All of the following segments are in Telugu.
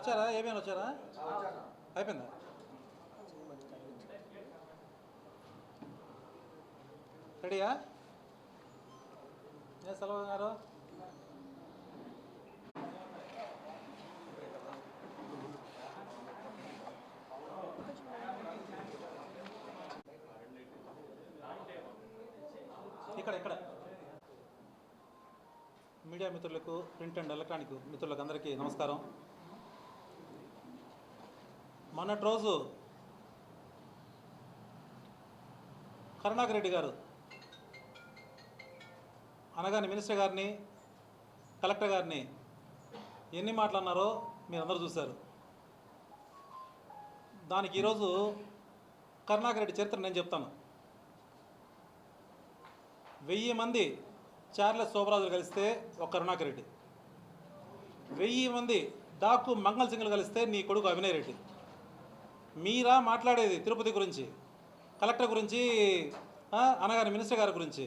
వచ్చారా? ఏమైనా వచ్చారా? అయిపోయిందా? రెడీయా? ఏ సెలవు గారు? ఇక్కడ మీడియా మిత్రులకు, ప్రింట్ అండ్ ఎలక్ట్రానిక్ మిత్రులకు అందరికీ నమస్కారం. మొన్నటి రోజు కరుణాకర్ రెడ్డి గారు అనగానే మినిస్టర్ గారిని, కలెక్టర్ గారిని ఎన్ని మాటలు అన్నారో మీరు అందరూ చూశారు. దానికి ఈరోజు కరుణాకర్ రెడ్డి చరిత్ర నేను చెప్తాను. 1000 మంది చార్లెస్ శోభరాజులు కలిస్తే ఒక కరుణాకర్ రెడ్డి, 1000 మంది డాకు మంగళ సింగ్లు కలిస్తే నీ కొడుకు అభినయ్ రెడ్డి. మీరా మాట్లాడేది తిరుపతి గురించి, కలెక్టర్ గురించి, అనగానే మినిస్టర్ గారి గురించి?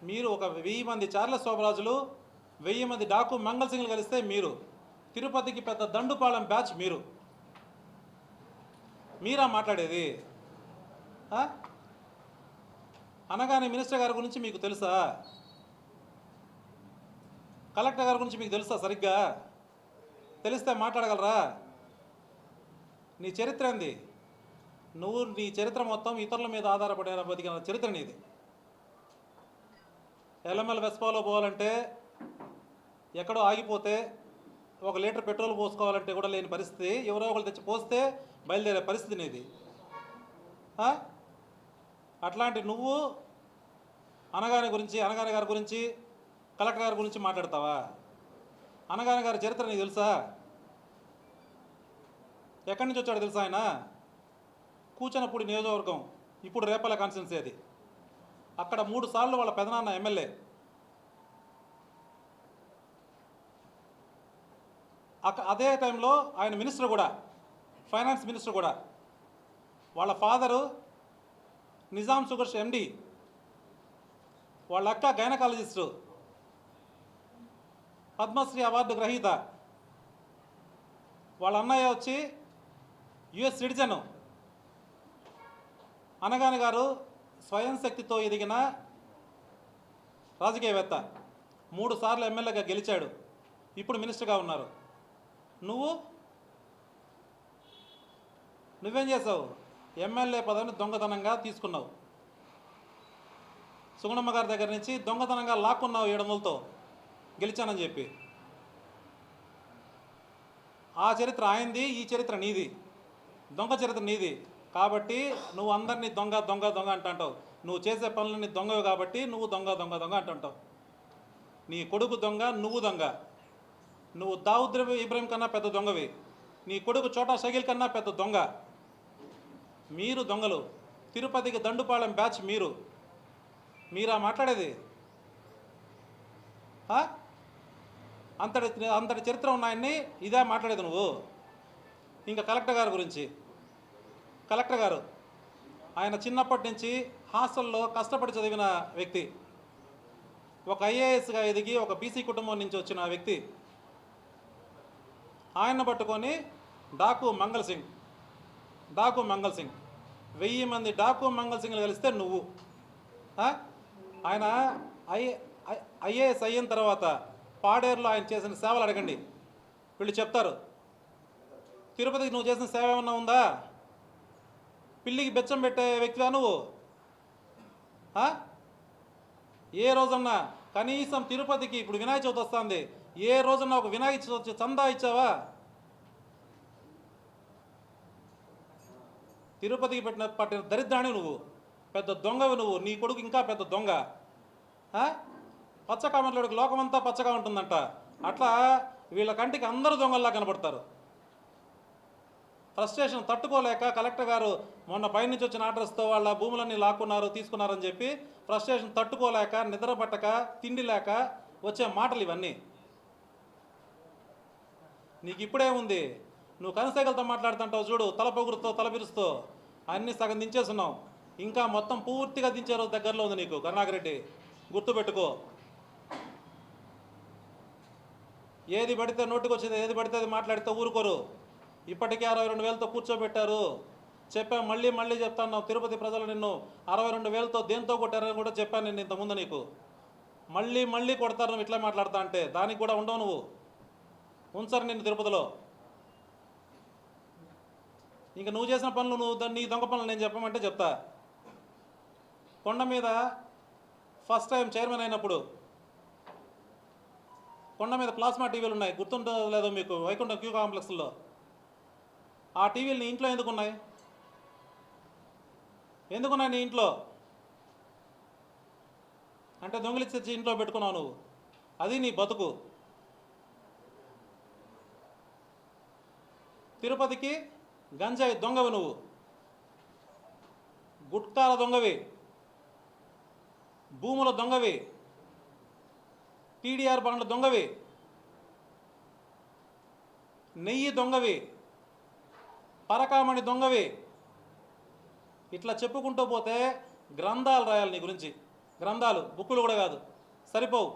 మీరు ఒక 1000 మంది చార్లెస్ శోభరాజులు, 1000 మంది డాకు మంగళ సింగ్లు కలిస్తే మీరు, తిరుపతికి పెద్ద దండుపాలెం బ్యాచ్ మీరా మాట్లాడేది? అనగానే మినిస్టర్ గారి గురించి మీకు తెలుసా? కలెక్టర్ గారి గురించి మీకు తెలుసా? సరిగ్గా తెలిస్తే మాట్లాడగలరా? నీ చరిత్ర ఏంది? నీ చరిత్ర మొత్తం ఇతరుల మీద ఆధారపడే బతికిన చరిత్ర నీది. ఎల్ఎంఎల్ వెస్పాలో పోవాలంటే ఎక్కడో ఆగిపోతే, 1 లీటర్ పెట్రోల్ పోసుకోవాలంటే కూడా లేని పరిస్థితి, ఎవరో ఒకరు తెచ్చి పోస్తే బయలుదేరే పరిస్థితి నీది. అట్లాంటి నువ్వు అనగానే గారి గురించి, కలెక్టర్ గారి గురించి మాట్లాడతావా? అనగానే గారి చరిత్ర నీకు తెలుసా? ఎక్కడి నుంచి వచ్చాడో తెలుసా? ఆయన కూచనపూడి నియోజకవర్గం, ఇప్పుడు రేపల్ల కాన్స్టిట్యున్సీ అది. అక్కడ 3 సార్లు వాళ్ళ పెదనాన్న ఎమ్మెల్యే. అదే టైంలో ఆయన మినిస్టర్ కూడా, ఫైనాన్స్ మినిస్టర్ కూడా. వాళ్ళ ఫాదరు నిజాం షుగర్స్ ఎండి, వాళ్ళ అక్క గైనకాలజిస్టు, పద్మశ్రీ అవార్డు గ్రహీత. వాళ్ళ అన్నయ్య వచ్చి యుఎస్ సిటిజను. అనగానే గారు స్వయం శక్తితో ఎదిగిన రాజకీయవేత్త, 3 సార్లు ఎమ్మెల్యేగా గెలిచాడు, ఇప్పుడు మినిస్టర్గా ఉన్నారు. నువ్వేం చేసావు? ఎమ్మెల్యే పదవిని దొంగతనంగా తీసుకున్నావు. సుగుణమ్మ గారి దగ్గర నుంచి దొంగతనంగా లాక్కున్నావు 700తో గెలిచానని చెప్పి. ఆ చరిత్ర ఆయనది, ఈ చరిత్ర నీది. దొంగ చరిత్ర నీది. కాబట్టి నువ్వు అందరినీ దొంగ దొంగ దొంగ అంటుంటావు. నువ్వు చేసే పనులన్నీ దొంగవి కాబట్టి నువ్వు దొంగ దొంగ దొంగ అంటుంటావు. నీ కొడుకు దొంగ, నువ్వు దొంగ. నువ్వు దావుద్ ఇబ్రాహిం కన్నా పెద్ద దొంగవి, నీ కొడుకు చోటా షకీల్ కన్నా పెద్ద దొంగ. మీరు దొంగలు. తిరుపతికి దండుపాలెం బ్యాచ్ మీరా మాట్లాడేది? అంతటి చరిత్ర ఉన్నాయని ఇదే మాట్లాడేది నువ్వు? ఇంకా కలెక్టర్ గారి గురించి. కలెక్టర్ గారు ఆయన చిన్నప్పటి నుంచి హాస్టల్లో కష్టపడి చదివిన వ్యక్తి, ఒక ఐఏఎస్గా ఎదిగి ఒక బీసీ కుటుంబం నుంచి వచ్చిన వ్యక్తి. ఆయన పట్టుకొని డాకు మంగళ సింగ్ 1000 మంది డాకు మంగళ సింగ్లు కలిస్తే నువ్వు. ఆయన ఐఏఎస్ అయిన తర్వాత పాడేరులో ఆయన చేసిన సేవలు అడగండి, వీళ్ళు చెప్తారు. తిరుపతికి నువ్వు చేసిన సేవ ఏమన్నా ఉందా? పిల్లికి బెచ్చం పెట్టే వ్యక్తివా నువ్వు? ఏ రోజన్నా కనీసం తిరుపతికి, ఇప్పుడు వినాయక చవితి వస్తుంది, ఏ రోజన్నా ఒక వినాయక చవితి చందా ఇచ్చావా? తిరుపతికి పట్టిన దరిద్రాన్ని నువ్వు, పెద్ద దొంగవి నువ్వు. నీ కొడుకు ఇంకా పెద్ద దొంగ. పచ్చకామర్లోడికి లోకమంతా పచ్చగా ఉంటుందంట, అట్లా వీళ్ళ కంటికి అందరూ దొంగల్లా కనబడతారు. ఫ్రస్ట్రేషన్ తట్టుకోలేక కలెక్టర్ గారు మొన్న పైనుంచి వచ్చిన ఆర్డర్స్తో వాళ్ళ భూములన్నీ తీసుకున్నారని చెప్పి ఫ్రస్ట్రేషన్ తట్టుకోలేక, నిద్ర పట్టక, తిండి లేక వచ్చే మాటలు ఇవన్నీ. నీకు ఇప్పుడేముంది? నువ్వు కనసైకలతో మాట్లాడుతుంటావు చూడు, తల పొగురుతో, తల బిరుస్తూ, అన్నీ సగం దించేస్తున్నావు. ఇంకా మొత్తం పూర్తిగా దించే రోజు దగ్గరలో ఉంది నీకు. కరుణాకర్ రెడ్డి గుర్తుపెట్టుకో. ఏది పడితే నోటికి వచ్చేది ఏది పడితే అది మాట్లాడితే ఊరుకోరు. ఇప్పటికే 62,000తో కూర్చోబెట్టారు. చెప్పాను, మళ్ళీ మళ్ళీ చెప్తాను, తిరుపతి ప్రజలు నిన్ను 62,000తో దేంతో కొట్టారని కూడా చెప్పాను నేను ఇంతకుముందు నీకు. మళ్ళీ మళ్ళీ కొడతారు నువ్వు ఇట్లా మాట్లాడతా అంటే. దానికి కూడా ఉండవు నువ్వు, ఉంచరు నిన్ను తిరుపతిలో. ఇంకా నువ్వు చేసిన పనులు నీ దొంగ పనులు నేను చెప్పమంటే చెప్తా. కొండ మీద ఫస్ట్ టైం చైర్మన్ అయినప్పుడు కొండ మీద ప్లాస్మా టీవీలు ఉన్నాయి, గుర్తుంటుందో లేదో మీకు, వైకుంఠం క్యూ కాంప్లెక్స్లో. ఆ టీవీలు నీ ఇంట్లో ఎందుకున్నాయి? ఎందుకున్నాయి నీ ఇంట్లో? అంటే దొంగిలిచ్చి ఇంట్లో పెట్టుకున్నావు నువ్వు. అది నీ బతుకు. తిరుపతికి గంజాయి దొంగవి నువ్వు, గుట్కాల దొంగవి, భూముల దొంగవి, టీడీఆర్ బాండ్ల దొంగవి, నెయ్యి దొంగవి, పరకామణి దొంగవి. ఇట్లా చెప్పుకుంటూ పోతే గ్రంథాలు రాయాలి నీ గురించి. గ్రంథాలు, బుక్కులు కూడా కాదు, సరిపోవు.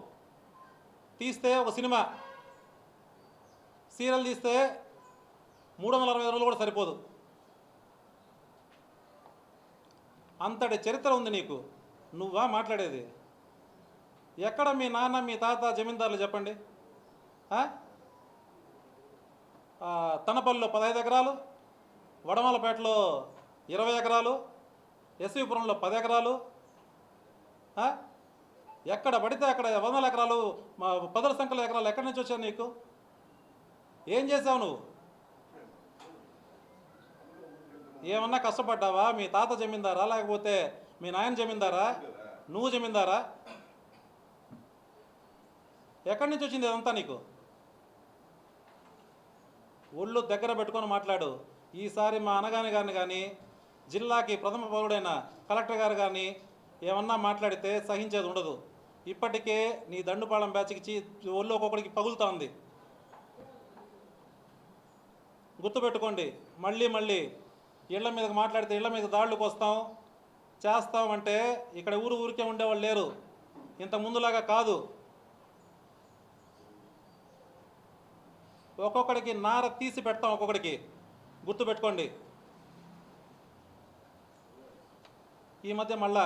తీస్తే ఒక సినిమా, సీరియల్ తీస్తే 365 రోజులు కూడా సరిపోదు. అంతటి చరిత్ర ఉంది నీకు. నువ్వా మాట్లాడేది? ఎక్కడ మీ నాన్న మీ తాత జమీందారులు చెప్పండి? తనపల్లిలో 15 ఎకరాలు, వడమలపేటలో 20 ఎకరాలు, ఎస్వీపురంలో 10 ఎకరాలు, ఎక్కడ పడితే అక్కడ 100 ఎకరాలు, 10 సంఖ్యల ఎకరాలు ఎక్కడి నుంచి వచ్చావు నీకు? ఏం చేసావు నువ్వు? ఏమన్నా కష్టపడ్డావా? మీ తాత జమీందారా, లేకపోతే మీ నాయన జమీందారా, నువ్వు జమీందారా? ఎక్కడి నుంచి వచ్చింది ఇదంతా నీకు? ఒళ్ళు దగ్గర పెట్టుకొని మాట్లాడు. ఈసారి మా అన్నగాని గారిని కానీ, జిల్లాకి ప్రథమ పౌరుడైన కలెక్టర్ గారు కానీ ఏమన్నా మాట్లాడితే సహించేది ఉండదు. ఇప్పటికే నీ దండుపాళెం బ్యాచ్కి ఒళ్ళు ఒక్కొక్కడికి పగులుతూ ఉంది. గుర్తుపెట్టుకోండి. మళ్ళీ మళ్ళీ ఇళ్ల మీదకి మాట్లాడితే ఇళ్ల మీద దాడులకు వస్తాం చేస్తామంటే ఇక్కడ ఊరికే ఉండేవాళ్ళు లేరు. ఇంత ముందులాగా కాదు. ఒక్కొక్కడికి నార తీసి పెడతాం, ఒక్కొక్కడికి. గుర్తుపెట్టుకోండి. ఈ మధ్య మళ్ళా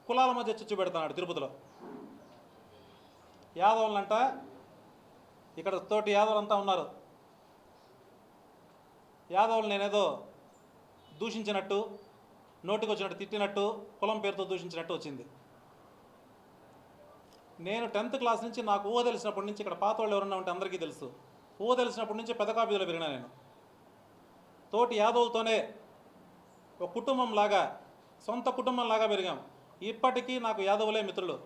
కులాల మధ్య చిచ్చు పెడతాడు తిరుపతిలో. యాదవులంట, ఇక్కడ తోటి యాదవులంతా ఉన్నారు. యాదవులు నేనేదో దూషించినట్టు, నోటికి వచ్చినట్టు తిట్టినట్టు, కులం పేరుతో దూషించినట్టు వచ్చింది. నేను 10th క్లాస్ నుంచి, నాకు ఊహ తెలిసినప్పటి నుంచి, ఇక్కడ పాత వాళ్ళు ఎవరన్నా ఉంటే అందరికీ తెలుసు, ఊహ తెలిసినప్పటి నుంచి పెద్ద కాపీలో పెరిగినా నేను. తోటి యాదవులతోనే ఒక కుటుంబం లాగా, సొంత కుటుంబం లాగా పెరిగాం. ఇప్పటికీ నాకు యాదవులే మిత్రులు.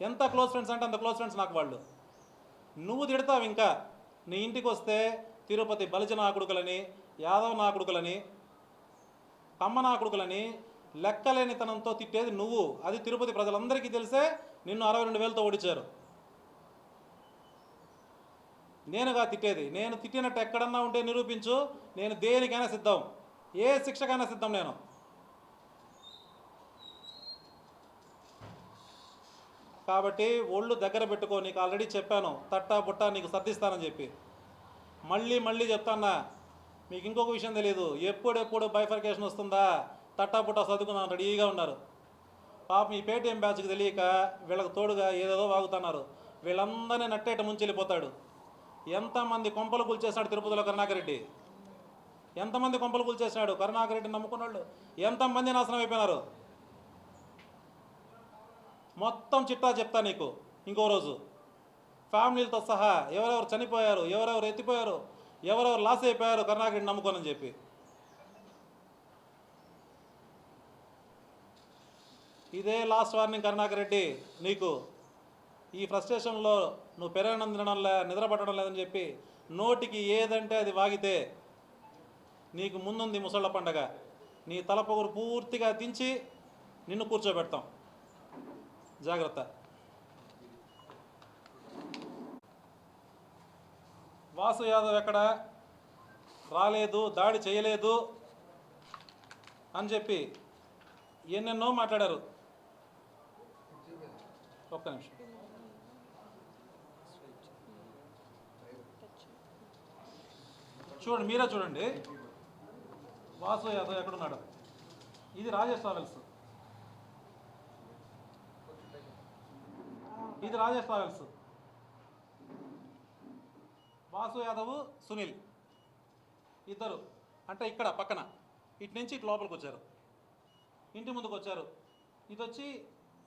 ఎంత క్లోజ్ ఫ్రెండ్స్ అంటే అంత క్లోజ్ ఫ్రెండ్స్ నాకు వాళ్ళు. నువ్వు తిడతావు ఇంకా. నీ ఇంటికి వస్తే తిరుపతి బలిజ నాకుడుకులని, యాదవ నాకుడుకులని, కమ్మ నాకుడుకులని లెక్కలేనితనంతో తిట్టేది నువ్వు. అది తిరుపతి ప్రజలందరికీ తెలిసే నిన్ను 62,000తో ఓడించారు. నేనుగా తిట్టేది. నేను తిట్టినట్టు ఎక్కడన్నా ఉంటే నిరూపించు. నేను దేనికైనా సిద్ధం, ఏ శిక్షకైనా సిద్ధం నేను. కాబట్టి ఒళ్ళు దగ్గర పెట్టుకో. నీకు ఆల్రెడీ చెప్పాను, తట్టా బుట్టా నీకు సర్దిస్తానని చెప్పి. మళ్ళీ మళ్ళీ చెప్తాన్నా. మీకు ఇంకొక విషయం తెలియదు, ఎప్పుడెప్పుడు బైఫర్కేషన్ వస్తుందా, తట్టా బుట్టా చదువుకుందాం రెడీగా ఉన్నారు. పాపం ఈ పేటీఎం బ్యాచ్కి తెలియక వీళ్ళకి తోడుగా ఏదేదో వాగుతున్నారు. వీళ్ళందరినీ నట్టేట ముంచి వెళ్ళిపోతాడు. ఎంతమంది కొంపలు కూల్చేసినాడు తిరుపతిలో కరుణాకర్ రెడ్డి? ఎంతమంది కొంపలు కూల్చేసినాడు? కరుణాకర్ రెడ్డిని నమ్ముకున్న వాళ్ళు ఎంతమంది నాశనం అయిపోయినారు? మొత్తం చిట్టా చెప్తా నీకు ఇంకో రోజు, ఫ్యామిలీలతో సహా. ఎవరెవరు చనిపోయారు, ఎవరెవరు ఎత్తిపోయారు, ఎవరెవరు లాస్ అయిపోయారు కరుణాకర్ రెడ్డి నమ్ముకోనని చెప్పి. ఇదే లాస్ట్ వార్నింగ్ కరుణాకర్ రెడ్డి నీకు. ఈ ఫ్రస్ట్రేషన్లో నువ్వు పెరగనం తినడం నిద్ర పట్టడం లేదని చెప్పి నోటికి ఏదంటే అది వాగితే నీకు ముందుంది ముసళ్ళ పండగ. నీ తలపొగరు పూర్తిగా దించి నిన్ను కూర్చోబెడతాం. జాగ్రత్త. వాసు యాదవ్ ఎక్కడ రాలేదు, దాడి చేయలేదు అని చెప్పి ఎన్నెన్నో మాట్లాడారు. ఒక్క నిమిషం. చూడండి, మీరే చూడండి. వాసు యాదవ్ ఎక్కడున్నాడు? ఇది రాజేష్ ట్రావెల్స్, ఇది రాజేష్ ట్రావెల్స్. వాసు యాదవ్, సునీల్ ఇద్దరు. అంటే ఇక్కడ పక్కన ఇటు నుంచి ఇటు లోపలికి వచ్చారు, ఇంటి ముందుకు వచ్చారు. ఇది వచ్చి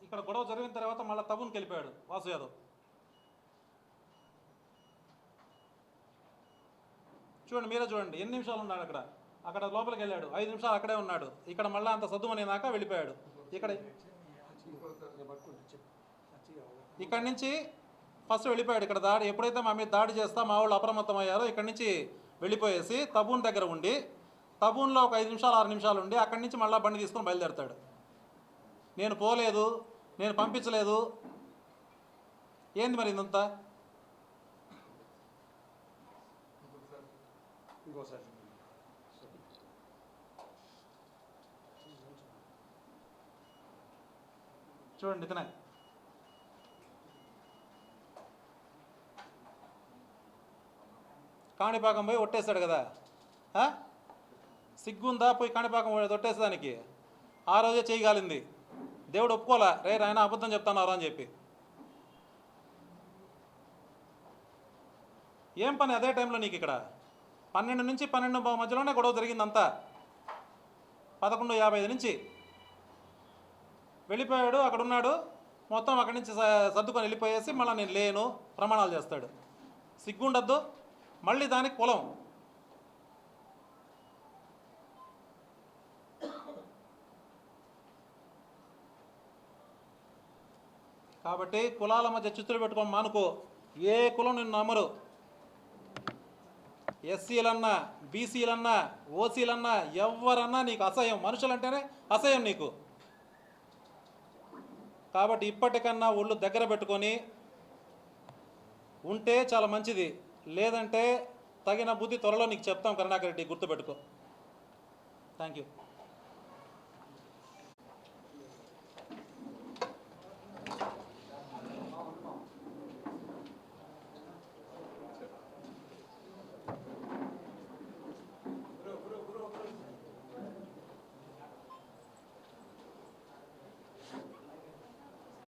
ఇక్కడ గొడవ జరిగిన తర్వాత మళ్ళీ తబున్కి వెళ్ళిపోయాడు వాసు యాదవ్. చూడండి, మీరే చూడండి ఎన్ని నిమిషాలు ఉన్నాడు అక్కడ. అక్కడ లోపలికి వెళ్ళాడు, 5 నిమిషాలు అక్కడే ఉన్నాడు. ఇక్కడ మళ్ళీ అంత సద్దుమనేదాకా వెళ్ళిపోయాడు. ఇక్కడి నుంచి ఫస్ట్ వెళ్ళిపోయాడు. ఇక్కడ దాడి ఎప్పుడైతే మా మీద దాడి చేస్తా మా వాళ్ళు అప్రమత్తం అయ్యారో ఇక్కడి నుంచి వెళ్ళిపోయేసి తబూన్ దగ్గర ఉండి, తబూన్లో ఒక 5 నిమిషాలు 6 నిమిషాలు ఉండి అక్కడి నుంచి మళ్ళీ బండి తీసుకొని బయలుదేరుతాడు. నేను పోలేదు, నేను పంపించలేదు. ఏంది మరి ఇదంతా? చూడండి, ఇతనే కాణిపాకం పోయి ఒట్టేస్తాడు కదా. సిగ్గుందా పోయి కాణిపాకం ఒట్టేసేదానికి? ఆ రోజే చేయగలింది. దేవుడు ఒప్పుకోలే, రే ఆయన అబద్ధం చెప్తున్నారు అని చెప్పి. ఏం పని అదే టైంలో నీకు? ఇక్కడ 12 నుంచి 12 మధ్యలోనే గొడవ జరిగిందంతా. 11:55 నుంచి వెళ్ళిపోయాడు. అక్కడ ఉన్నాడు, మొత్తం అక్కడి నుంచి సర్దుకొని వెళ్ళిపోయేసి మళ్ళీ నేను లేను ప్రమాణాలు చేస్తాడు. సిగ్గుండద్దు మళ్ళీ దానికి పొలం. కాబట్టి కులాల మధ్య చిత్తులు పెట్టుకొని మానుకో. ఏ కులం నిన్ను నమ్మరు. ఎస్సీలన్నా, బీసీలన్నా, ఓసీలన్నా ఎవరన్నా నీకు అసహ్యం. మనుషులంటేనే అసహ్యం నీకు. కాబట్టి ఇప్పటికన్నా ఒళ్ళు దగ్గర పెట్టుకొని ఉంటే చాలా మంచిది. లేదంటే తగిన బుద్ధి త్వరలో నీకు చెప్తాం కరుణాకర్ రెడ్డి, గుర్తుపెట్టుకో. Thank you.